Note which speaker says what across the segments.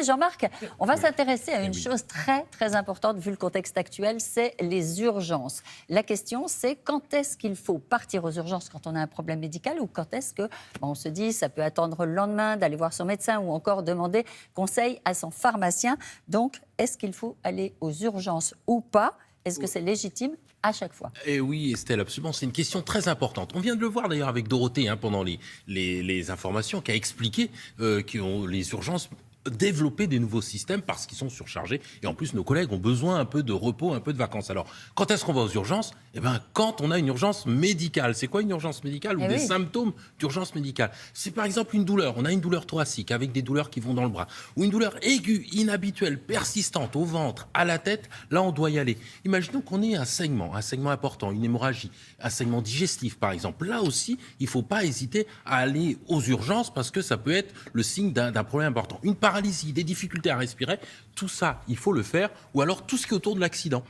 Speaker 1: Jean-Marc, on va
Speaker 2: Oui.
Speaker 1: s'intéresser à une
Speaker 2: Oui.
Speaker 1: chose très, très importante vu le contexte actuel, c'est les urgences. La question, c'est quand est-ce qu'il faut partir aux urgences quand on a un problème médical ou quand est-ce que on se dit ça peut attendre le lendemain d'aller voir son médecin ou encore demander conseil à son pharmacien. Donc, est-ce qu'il faut aller aux urgences ou pas? Est-ce que c'est légitime à chaque fois?
Speaker 2: Et oui, Estelle, absolument. C'est une question très importante. On vient de le voir d'ailleurs avec Dorothée pendant les informations, qui a expliqué que les urgences développer des nouveaux systèmes parce qu'ils sont surchargés. Et en plus, nos collègues ont besoin un peu de repos, un peu de vacances. Alors, quand est-ce qu'on va aux urgences? Eh bien, quand on a une urgence médicale. C'est quoi une urgence médicale ou
Speaker 1: Eh
Speaker 2: des
Speaker 1: oui.
Speaker 2: symptômes d'urgence médicale? C'est par exemple une douleur. On a une douleur thoracique avec des douleurs qui vont dans le bras. Ou une douleur aiguë, inhabituelle, persistante au ventre, à la tête. Là, on doit y aller. Imaginons qu'on ait un saignement important, une hémorragie, un saignement digestif par exemple. Là aussi, il ne faut pas hésiter à aller aux urgences parce que ça peut être le signe d'un problème important. Une paralysie, des difficultés à respirer, tout ça, il faut le faire. Ou alors tout ce qui est autour de l'accident.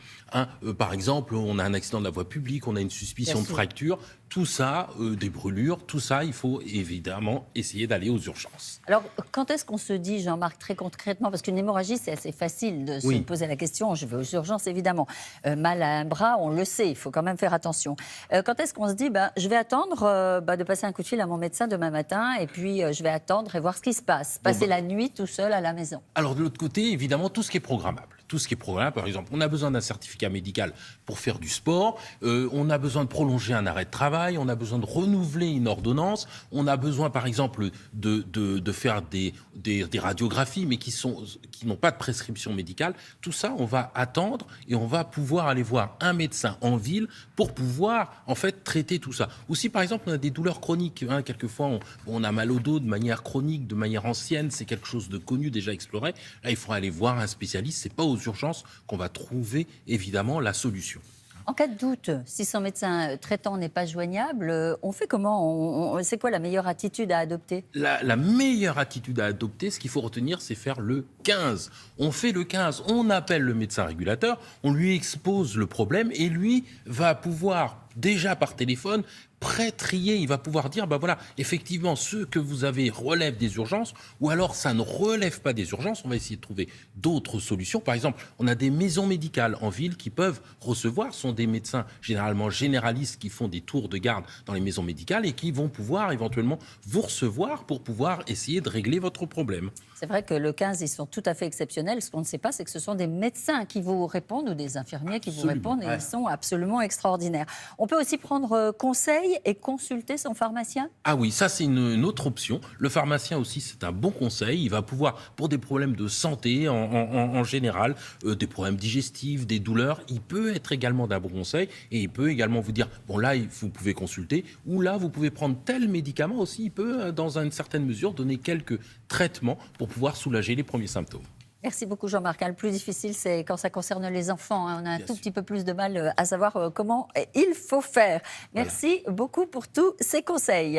Speaker 2: Par exemple, on a un accident de la voie publique, on a une suspicion de fracture. Tout ça, des brûlures, tout ça, il faut évidemment essayer d'aller aux urgences.
Speaker 1: Alors, quand est-ce qu'on se dit, Jean-Marc, très concrètement, parce qu'une hémorragie, c'est assez facile de se poser la question, je vais aux urgences, évidemment. Mal à un bras, on le sait, il faut quand même faire attention. Quand est-ce qu'on se dit, je vais attendre de passer un coup de fil à mon médecin demain matin, et puis je vais attendre et voir ce qui se passe, passer la nuit tout seul à la maison?
Speaker 2: Alors, de l'autre côté, évidemment, tout ce qui est programmable. Tout ce qui est programmable, par exemple, on a besoin d'un certificat médical pour faire du sport, on a besoin de prolonger un arrêt de travail, on a besoin de renouveler une ordonnance, on a besoin, par exemple, de faire des radiographies, mais qui n'ont pas de prescription médicale. Tout ça, on va attendre et on va pouvoir aller voir un médecin en ville pour pouvoir, en fait, traiter tout ça. Ou si, par exemple, on a des douleurs chroniques, quelquefois, on a mal au dos de manière chronique, de manière ancienne, c'est quelque chose de connu, déjà exploré. Là, il faudra aller voir un spécialiste, c'est pas aux urgences qu'on va trouver évidemment la solution.
Speaker 1: En cas de doute, si son médecin traitant n'est pas joignable, on fait comment? C'est quoi la meilleure attitude à adopter?
Speaker 2: La meilleure attitude à adopter, ce qu'il faut retenir, c'est faire le 15. On fait le 15, on appelle le médecin régulateur, on lui expose le problème et lui va pouvoir, déjà par téléphone, pré-trier, il va pouvoir dire, voilà, effectivement, ceux que vous avez relèvent des urgences, ou alors ça ne relève pas des urgences, on va essayer de trouver d'autres solutions. Par exemple, on a des maisons médicales en ville qui peuvent recevoir, ce sont des médecins généralement généralistes qui font des tours de garde dans les maisons médicales et qui vont pouvoir éventuellement vous recevoir pour pouvoir essayer de régler votre problème.
Speaker 1: C'est vrai que le 15, ils sont tout à fait exceptionnels. Ce qu'on ne sait pas, c'est que ce sont des médecins qui vous répondent ou des infirmiers qui vous répondent et ils sont absolument extraordinaires. On peut aussi prendre conseil et consulter son pharmacien?
Speaker 2: Ah oui, ça c'est une autre option. Le pharmacien aussi, c'est un bon conseil. Il va pouvoir, pour des problèmes de santé en général, des problèmes digestifs, des douleurs, il peut être également d'un bon conseil et il peut également vous dire, là, vous pouvez consulter ou là, vous pouvez prendre tel médicament aussi. Il peut, dans une certaine mesure, donner quelques traitements pour pouvoir soulager les premiers symptômes.
Speaker 1: Merci beaucoup Jean-Marc. Le plus difficile, c'est quand ça concerne les enfants. On a un tout
Speaker 2: sûr.
Speaker 1: petit peu plus de mal à savoir comment il faut faire. Merci beaucoup pour tous ces conseils.